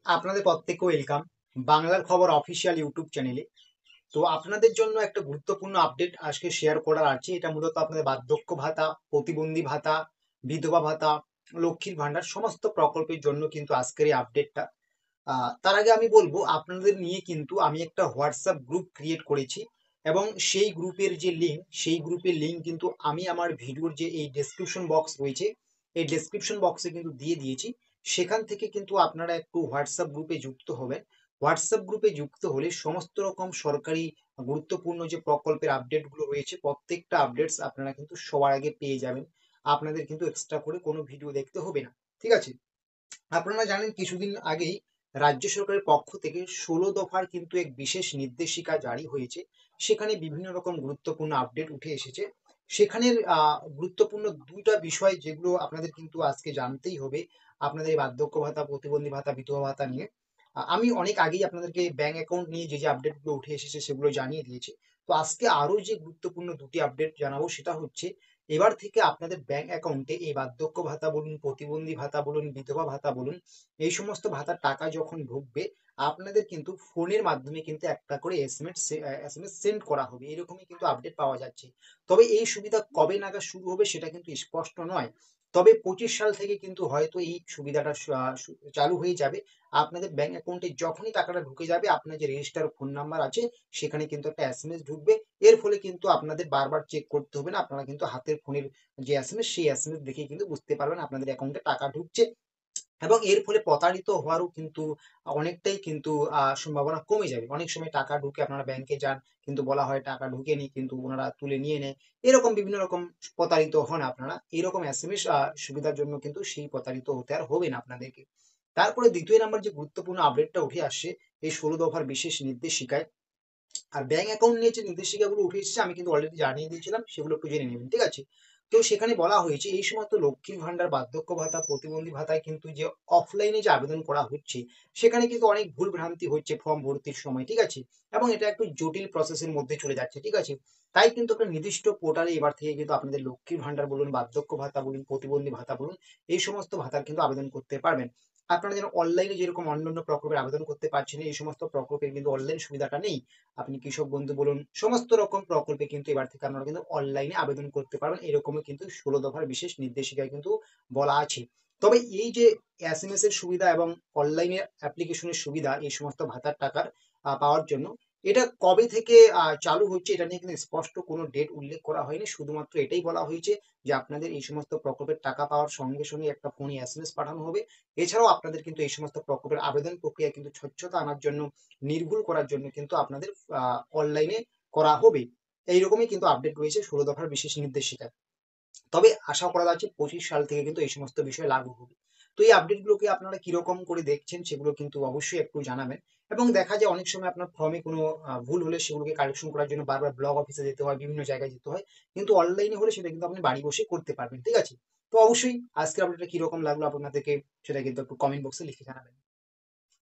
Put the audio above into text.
আপনাদের প্রত্যেককে ওয়েলকাম বাংলার খবর অফিসিয়াল ইউটিউব চ্যানেলে। তো আপনাদের জন্য একটা গুরুত্বপূর্ণ আপডেট আজকে শেয়ার করার আছে। এটা মূলত আপনাদের বার্ধক্য ভাতা, প্রতিবন্ধী ভাতা, বিধবা ভাতা, লক্ষ্মীর ভান্ডার সমস্ত প্রকল্পের জন্য কিন্তু আজকের এই আপডেটটা। তার আগে আমি বলবো আপনাদের নিয়ে কিন্তু আমি একটা হোয়াটসঅ্যাপ গ্রুপ ক্রিয়েট করেছি এবং সেই গ্রুপের যে লিঙ্ক, সেই গ্রুপের লিঙ্ক কিন্তু আমি আমার ভিডিওর যে এই ডেসক্রিপশন বক্স রয়েছে, এই ডেসক্রিপশন বক্সে কিন্তু দিয়ে দিয়েছি। সেখান থেকে কিন্তু আপনারা একটু হোয়াটসঅ্যাপ গ্রুপে যুক্ত হবেন। হোয়াটসঅ্যাপ গ্রুপে যুক্ত হলে সমস্ত রকম সরকারি গুরুত্বপূর্ণ যে প্রকল্পের আপডেটগুলো রয়েছে, প্রত্যেকটা আপডেটস আপনারা কিন্তু সবার আগে পেয়ে যাবেন। আপনাদের কিন্তু এক্সট্রা করে কোনো ভিডিও দেখতে হবে না। ঠিক আছে? আপনারা জানেন কিছুদিন আগেই রাজ্য সরকারের পক্ষ থেকে 16 দফার কিন্তু এক বিশেষ নির্দেশিকা জারি হয়েছে। সেখানে বিভিন্ন রকম গুরুত্বপূর্ণ আপডেট উঠে এসেছে। সেখানের গুরুত্বপূর্ণ দুইটা বিষয় যেগুলো আপনাদের কিন্তু আজকে জানতেই হবে আপনাদের এই বার্ধক্য ভাতা, প্রতিবন্ধী ভাতা, বিধবা ভাতা নিয়ে। আমি অনেক আগেই আপনাদেরকে ব্যাংক অ্যাকাউন্ট নিয়ে যে আপডেটগুলো উঠে এসেছে সেগুলো জানিয়ে দিয়েছি। তো আজকে আরো যে গুরুত্বপূর্ণ দুটি আপডেট জানাবো সেটা হচ্ছে এবার থেকে আপনাদের ব্যাংক অ্যাকাউন্টে এই বার্ধক্য ভাতা বলুন, প্রতিবন্ধী ভাতা বলুন, বিধবা ভাতা বলুন, এই সমস্ত ভাতার টাকা যখন ঢুকবে আপনাদের কিন্তু ফোনের মাধ্যমে কিন্তু একটা করে এসএমএস সেন্ড করা হবে, এরকমই কিন্তু আপডেট পাওয়া যাচ্ছে। তবে এই সুবিধা কবে নাগাদ শুরু হবে সেটা কিন্তু স্পষ্ট নয়। তবে 25 সাল থেকে কিন্তু হয়তো এই সুবিধাটা চালু হয়ে যাবে। আপনাদের ব্যাংক অ্যাকাউন্টে যখনই টাকাটা ঢুকে যাবে আপনার যে রেজিস্টার ফোন নাম্বার আছে সেখানে কিন্তু একটা এসএমএস ঢুকবে। এর ফলে কিন্তু আপনাদের বারবার চেক করতে হবে না, আপনারা কিন্তু হাতের ফোনের যে এসএমএস সেই এসএমএস দেখে কিন্তু বুঝতে পারবেন আপনাদের অ্যাকাউন্টে টাকা ঢুকছে। এবং এর ফলে প্রতারিত হওয়ারও কিন্তু অনেকটাই কিন্তু সম্ভাবনা কমে যাবে। অনেক সময় টাকা ঢুকে আপনারা ব্যাংকে যান কিন্তু বলা হয় টাকা ঢুকেনি কিন্তু ওনারা তুলে নিয়ে নেয়। এরকম বিভিন্ন রকম প্রতারিত হন আপনারা। এরকম এসএমএস সুবিধার জন্য কিন্তু সেই প্রতারিত হতে আর হবে না আপনাদেরকে। তারপরে দ্বিতীয় নাম্বার যে গুরুত্বপূর্ণ আপডেটটা উঠে আসছে এই 16 দফার বিশেষ নির্দেশিকায়। আর ব্যাংক অ্যাকাউন্ট নিয়ে যে নির্দেশিকাগুলো উঠে এসেছে আমি কিন্তু অলরেডি জানিয়ে দিয়েছিলাম, সেগুলো একটু জেনে নেবেন। ঠিক আছে? তো সেখানে বলা হয়েছে এই সমস্ত লক্ষ্মীর ভান্ডার, বার্ধক্য ভাতা, প্রতিবন্ধী ভাতায় কিন্তু যে অফলাইনে যে আবেদন করা হচ্ছে সেখানে কিন্তু অনেক ভুল ভ্রান্তি হচ্ছে ফর্ম ভর্তির সময়। ঠিক আছে? এবং এটা একটু জটিল প্রসেসের মধ্যে চলে যাচ্ছে। ঠিক আছে? তাই কিন্তু একটা নির্দিষ্ট পোর্টালে এবার থেকে কিন্তু আপনাদের লক্ষ্মীর ভান্ডার বলুন, বার্ধক্য ভাতা বলুন, প্রতিবন্ধী ভাতা বলুন, এই সমস্ত ভাতার কিন্তু আবেদন করতে পারবেন। আপনারা যেন অনলাইনে যেরকম অন্যান্য প্রকল্পের আবেদন করতে পারছেন, এই সমস্ত প্রকল্পের কিন্তু অনলাইন সুবিধাটা নেই। আপনি কৃষক বন্ধু বলুন, সমস্ত রকম প্রকল্পে কিন্তু এবার থেকে আপনারা কিন্তু অনলাইনে আবেদন করতে পারবেন, এরকমই কিন্তু 16 দফার বিশেষ নির্দেশিকায় কিন্তু বলা আছে। তবে এই যে এসএমএস এর সুবিধা এবং অনলাইনে অ্যাপ্লিকেশনের সুবিধা এই সমস্ত ভাতার টাকার পাওয়ার জন্য, এটা কবে থেকে চালু হচ্ছে এটা নিয়ে কিন্তু স্পষ্ট কোনো ডেট উল্লেখ করা হয়নি। শুধুমাত্র এটাই বলা হয়েছে যে আপনাদের এই সমস্ত প্রকল্পের টাকা পাওয়ার সঙ্গে সঙ্গে একটা ফোনে এসএমএস পাঠানো হবে। এছাড়াও আপনাদের কিন্তু এই সমস্ত প্রকল্পের আবেদন প্রক্রিয়া কিন্তু স্বচ্ছতা আনার জন্য, নির্ভুল করার জন্য কিন্তু আপনাদের অনলাইনে করা হবে। এইরকমই কিন্তু আপডেট রয়েছে 16 দফার বিশেষ নির্দেশিকায়। তবে আশা করা যাচ্ছে 25 সাল থেকে কিন্তু এই সমস্ত বিষয় লাগু হবে। তো এই আপডেটগুলোকে আপনারা কিরকম করে দেখছেন সেগুলো কিন্তু অবশ্যই একটু জানাবেন। এবং দেখা যায় অনেক সময় আপনার ফর্মে কোনো ভুল হলে সেগুলোকে কারেকশন করার জন্য বারবার ব্লক অফিসে যেতে হয়, বিভিন্ন জায়গায় যেতে হয়। কিন্তু অনলাইনে হলে সেটা কিন্তু আপনি বাড়ি বসে করতে পারবেন। ঠিক আছে? তো অবশ্যই আজকের আপডেটটা কিরকম লাগলো আপনাদেরকে সেটা কিন্তু একটু কমেন্ট বক্সে লিখে জানাবেন।